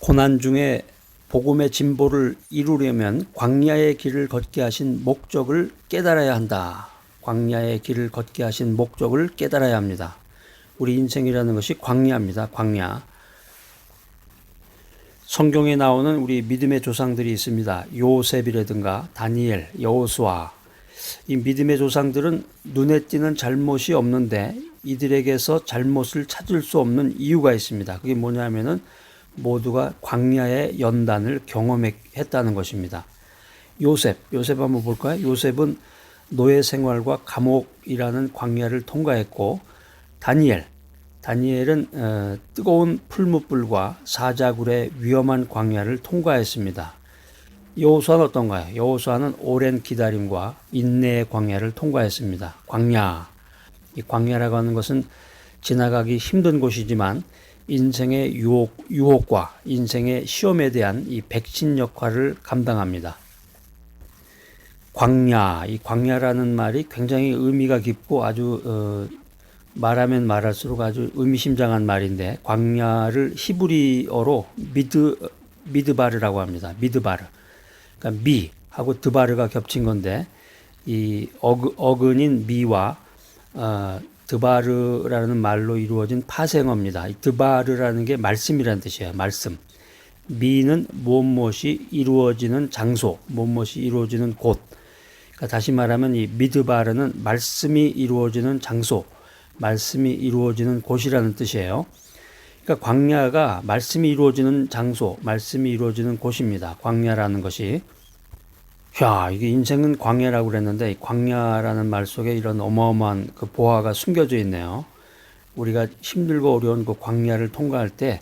고난 중에 복음의 진보를 이루려면 광야의 길을 걷게 하신 목적을 깨달아야 한다. 광야의 길을 걷게 하신 목적을 깨달아야 합니다. 우리 인생이라는 것이 광야입니다. 광야. 성경에 나오는 우리 믿음의 조상들이 있습니다. 요셉이라든가 다니엘, 여호수아. 이 믿음의 조상들은 눈에 띄는 잘못이 없는데 이들에게서 잘못을 찾을 수 없는 이유가 있습니다. 그게 뭐냐면은 모두가 광야의 연단을 경험했다는 것입니다. 요셉 한번 볼까요? 요셉은 노예 생활과 감옥이라는 광야를 통과했고, 다니엘은 뜨거운 풀무불과 사자굴의 위험한 광야를 통과했습니다. 여호수아는 어떤가요? 여호수아는 오랜 기다림과 인내의 광야를 통과했습니다. 이 광야라고 하는 것은 지나가기 힘든 곳이지만 인생의 유혹과 인생의 시험에 대한 이 백신 역할을 감당합니다. 이 광야라는 말이 굉장히 의미가 깊고 아주 말하면 말할수록 아주 의미심장한 말인데, 광야를 히브리어로 미드바르라고 합니다. 미드바르. 그러니까 미하고 드바르가 겹친 건데, 이 어근인 미와 드바르라는 말로 이루어진 파생어입니다. 이 드바르라는 게 말씀이라는 뜻이에요. 말씀. 미는 무엇이 이루어지는 장소, 무엇이 이루어지는 곳. 그러니까 다시 말하면 이 미드바르는 말씀이 이루어지는 장소, 말씀이 이루어지는 곳이라는 뜻이에요. 그러니까 광야가 말씀이 이루어지는 장소, 말씀이 이루어지는 곳입니다. 광야라는 것이. 이게 인생은 광야라고 그랬는데, 이 광야라는 말 속에 이런 어마어마한 그 보화가 숨겨져 있네요. 우리가 힘들고 어려운 그 광야를 통과할 때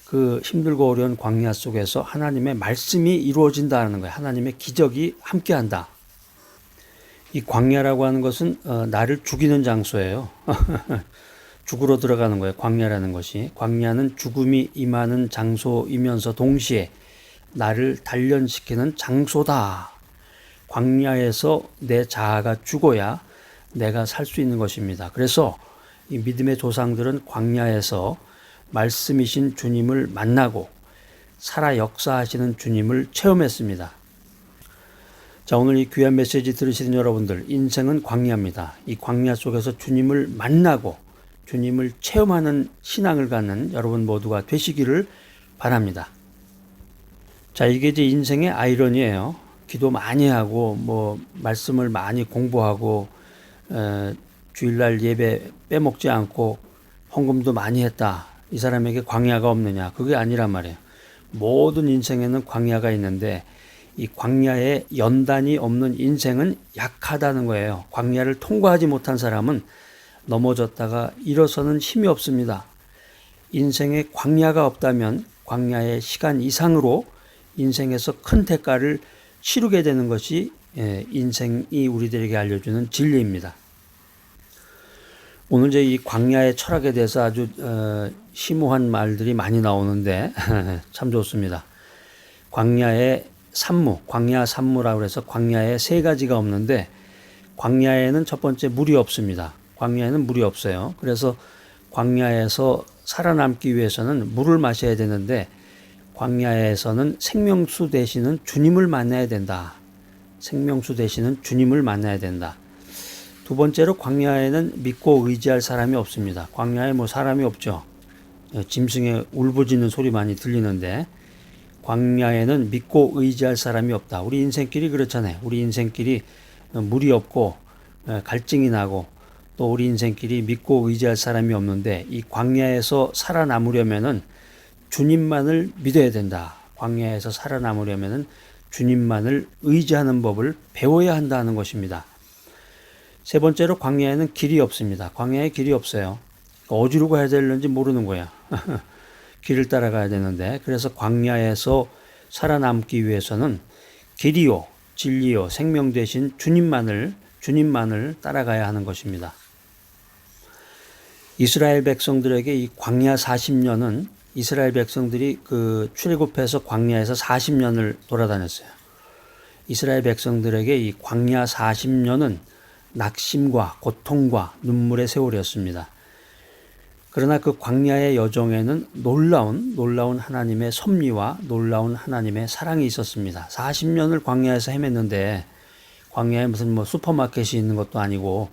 그 힘들고 어려운 광야 속에서 하나님의 말씀이 이루어진다는 거예요. 하나님의 기적이 함께한다. 이 광야라고 하는 것은 나를 죽이는 장소예요. 죽으러 들어가는 거예요. 광야라는 것이. 광야는 죽음이 임하는 장소이면서 동시에 나를 단련시키는 장소다. 광야에서 내 자아가 죽어야 내가 살 수 있는 것입니다. 그래서 이 믿음의 조상들은 광야에서 말씀이신 주님을 만나고 살아 역사하시는 주님을 체험했습니다. 자, 오늘 이 귀한 메시지 들으시는 여러분들, 인생은 광야입니다. 이 광야 속에서 주님을 만나고 주님을 체험하는 신앙을 갖는 여러분 모두가 되시기를 바랍니다. 자, 이게 이제 인생의 아이러니예요. 기도 많이 하고 말씀을 많이 공부하고 주일날 예배 빼먹지 않고 헌금도 많이 했다. 이 사람에게 광야가 없느냐? 그게 아니란 말이에요. 모든 인생에는 광야가 있는데 이 광야에 연단이 없는 인생은 약하다는 거예요. 광야를 통과하지 못한 사람은 넘어졌다가 일어서는 힘이 없습니다. 인생에 광야가 없다면 광야의 시간 이상으로 인생에서 큰 대가를 치르게 되는 것이 인생이 우리들에게 알려주는 진리입니다. 오늘 이제 이 광야의 철학에 대해서 아주 심오한 말들이 많이 나오는데 참 좋습니다. 광야 산무라고 해서 광야에 세 가지가 없는데, 광야에는 첫 번째 물이 없습니다. 광야에는 물이 없어요. 그래서 광야에서 살아남기 위해서는 물을 마셔야 되는데, 광야에서는 생명수 되시는 주님을 만나야 된다. 생명수 되시는 주님을 만나야 된다. 두 번째로 광야에는 믿고 의지할 사람이 없습니다. 광야에 사람이 없죠. 짐승의 울부짖는 소리 많이 들리는데, 광야에는 믿고 의지할 사람이 없다. 우리 인생길이 그렇잖아요. 우리 인생길이 물이 없고 갈증이 나고, 또 우리 인생길이 믿고 의지할 사람이 없는데, 이 광야에서 살아남으려면은 주님만을 믿어야 된다. 광야에서 살아남으려면은 주님만을 의지하는 법을 배워야 한다는 것입니다. 세 번째로 광야에는 길이 없습니다. 광야에 길이 없어요. 어디로 가야 되는지 모르는 거야. 길을 따라가야 되는데, 그래서 광야에서 살아남기 위해서는 길이요, 진리요, 생명 되신 주님만을 따라가야 하는 것입니다. 이스라엘 백성들에게 이 광야 40년은 이스라엘 백성들이 출애굽해서 광야에서 40년을 돌아다녔어요. 이스라엘 백성들에게 이 광야 40년은 낙심과 고통과 눈물의 세월이었습니다. 그러나 그 광야의 여정에는 놀라운 하나님의 섭리와 놀라운 하나님의 사랑이 있었습니다. 40년을 광야에서 헤맸는데 광야에 무슨 뭐 슈퍼마켓이 있는 것도 아니고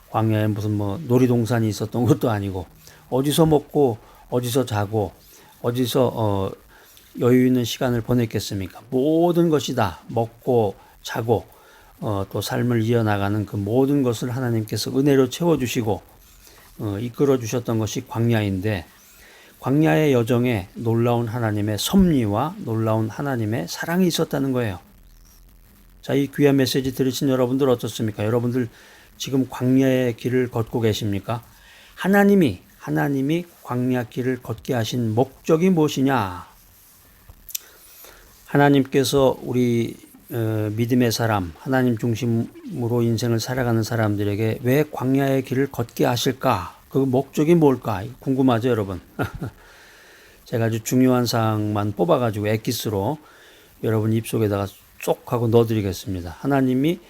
광야에 무슨 뭐 놀이동산이 있었던 것도 아니고 어디서 먹고 어디서 자고 어디서 여유 있는 시간을 보냈겠습니까? 모든 것이 다 먹고 자고 또 삶을 이어나가는 그 모든 것을 하나님께서 은혜로 채워주시고 이끌어 주셨던 것이 광야인데 광야의 여정에 놀라운 하나님의 섭리와 놀라운 하나님의 사랑이 있었다는 거예요. 자, 이 귀한 메시지 들으신 여러분들 어떻습니까? 여러분들 지금 광야의 길을 걷고 계십니까? 하나님이 광야길을 걷게 하신 목적이 무엇이냐? 하나님께서 우리 믿음의 사람, 하나님 중심으로 인생을 살아가는 사람들에게 왜 광야의 길을 걷게 하실까? 그 목적이 뭘까? 궁금하죠, 여러분? 제가 아주 중요한 사항만 뽑아가지고 엑기스로 여러분 입속에다가 쏙 하고 넣어드리겠습니다. 하나님이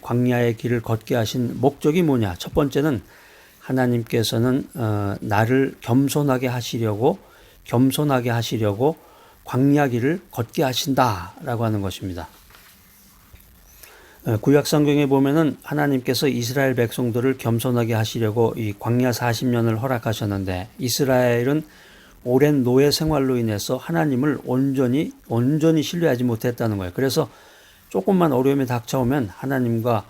광야의 길을 걷게 하신 목적이 뭐냐? 첫 번째는 하나님께서는 나를 겸손하게 하시려고 광야 길을 걷게 하신다라고 하는 것입니다. 구약 성경에 보면은 하나님께서 이스라엘 백성들을 겸손하게 하시려고 이 광야 40년을 허락하셨는데 이스라엘은 오랜 노예 생활로 인해서 하나님을 온전히 신뢰하지 못했다는 거예요. 그래서 조금만 어려움이 닥쳐오면 하나님과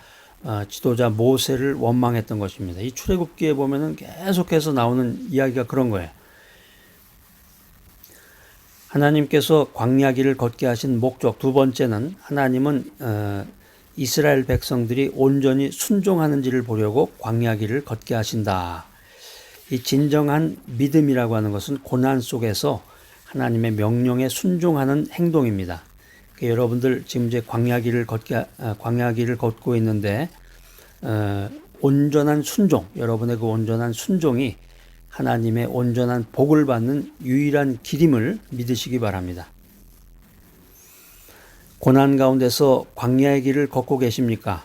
지도자 모세를 원망했던 것입니다. 이 출애굽기에 보면은 계속해서 나오는 이야기가 그런 거예요. 하나님께서 광야 길을 걷게 하신 목적 두 번째는 하나님은 이스라엘 백성들이 온전히 순종하는지를 보려고 광야 길을 걷게 하신다. 이 진정한 믿음이라고 하는 것은 고난 속에서 하나님의 명령에 순종하는 행동입니다. 여러분들 지금 이제 광야 길을 걷고 있는데 온전한 순종, 여러분의 그 온전한 순종이 하나님의 온전한 복을 받는 유일한 길임을 믿으시기 바랍니다. 고난 가운데서 광야의 길을 걷고 계십니까?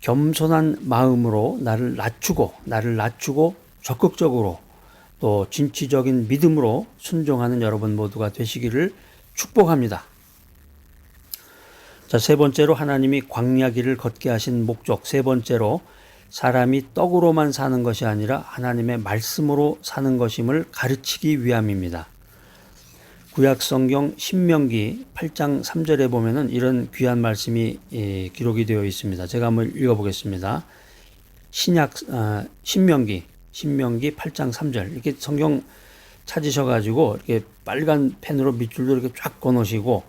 겸손한 마음으로 나를 낮추고 적극적으로 또 진취적인 믿음으로 순종하는 여러분 모두가 되시기를 축복합니다. 자, 세 번째로 하나님이 광야 길을 걷게 하신 목적, 세 번째로 사람이 떡으로만 사는 것이 아니라 하나님의 말씀으로 사는 것임을 가르치기 위함입니다. 구약 성경 신명기 8장 3절에 보면은 이런 귀한 말씀이 기록이 되어 있습니다. 제가 한번 읽어보겠습니다. 신명기 8장 3절 이렇게 성경 찾으셔가지고 이렇게 빨간 펜으로 밑줄도 이렇게 쫙 꺼놓으시고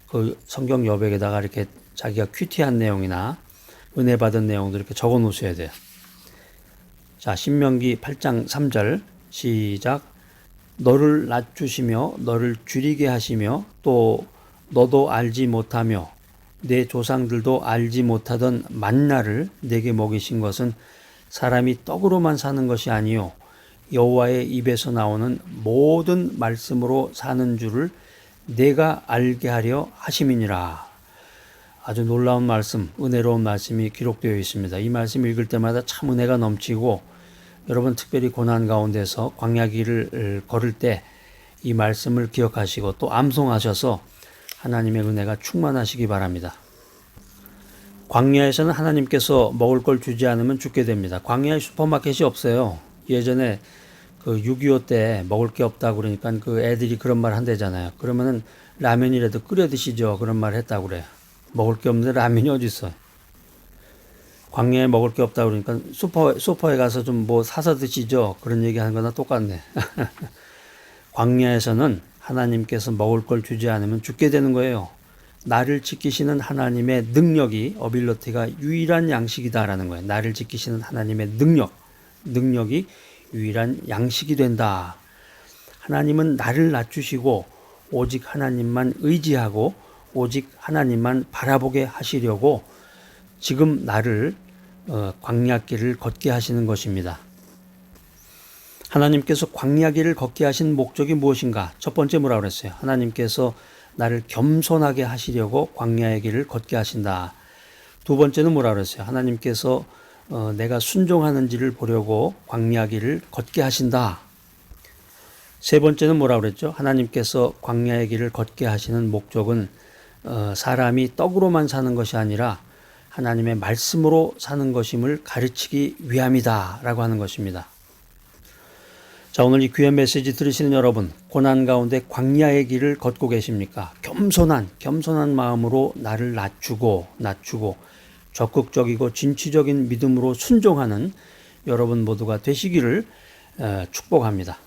그 성경 여백에다가 이렇게 자기가 큐티한 내용이나 은혜 받은 내용들 이렇게 적어 놓으셔야 돼요. 자, 신명기 8장 3절 시작. 너를 낮추시며 너를 줄이게 하시며 또 너도 알지 못하며 내 조상들도 알지 못하던 만나를 내게 먹이신 것은 사람이 떡으로만 사는 것이 아니요 여호와의 입에서 나오는 모든 말씀으로 사는 줄을 내가 알게 하려 하심이니라. 아주 놀라운 말씀, 은혜로운 말씀이 기록되어 있습니다. 이 말씀 읽을 때마다 참 은혜가 넘치고 여러분 특별히 고난 가운데서 광야 길을 걸을 때 이 말씀을 기억하시고 또 암송하셔서 하나님의 은혜가 충만하시기 바랍니다. 광야에서는 하나님께서 먹을 걸 주지 않으면 죽게 됩니다. 광야에 슈퍼마켓이 없어요. 예전에 그 6.25 때 먹을 게 없다고 그러니까 그 애들이 그런 말 한대잖아요. 그러면은 라면이라도 끓여 드시죠. 그런 말 했다고 그래요. 먹을 게 없는데 라면이 어디 있어요. 광야에 먹을 게 없다고 그러니까 슈퍼에 가서 좀 뭐 사서 드시죠. 그런 얘기 하는 거나 똑같네. 광야에서는 하나님께서 먹을 걸 주지 않으면 죽게 되는 거예요. 나를 지키시는 하나님의 능력이 어빌러티가 유일한 양식이다라는 거예요. 나를 지키시는 하나님의 능력이 유일한 양식이 된다. 하나님은 나를 낮추시고 오직 하나님만 의지하고 오직 하나님만 바라보게 하시려고 지금 나를 광야길을 걷게 하시는 것입니다. 하나님께서 광야길을 걷게 하신 목적이 무엇인가? 첫 번째 뭐라고 그랬어요? 하나님께서 나를 겸손하게 하시려고 광야의 길을 걷게 하신다. 두 번째는 뭐라고 그랬어요? 하나님께서 내가 순종하는지를 보려고 광야길을 걷게 하신다. 세 번째는 뭐라 그랬죠? 하나님께서 광야의 길을 걷게 하시는 목적은 사람이 떡으로만 사는 것이 아니라 하나님의 말씀으로 사는 것임을 가르치기 위함이다 라고 하는 것입니다. 자, 오늘 이 귀한 메시지 들으시는 여러분, 고난 가운데 광야의 길을 걷고 계십니까? 겸손한 마음으로 나를 낮추고 적극적이고 진취적인 믿음으로 순종하는 여러분 모두가 되시기를 축복합니다.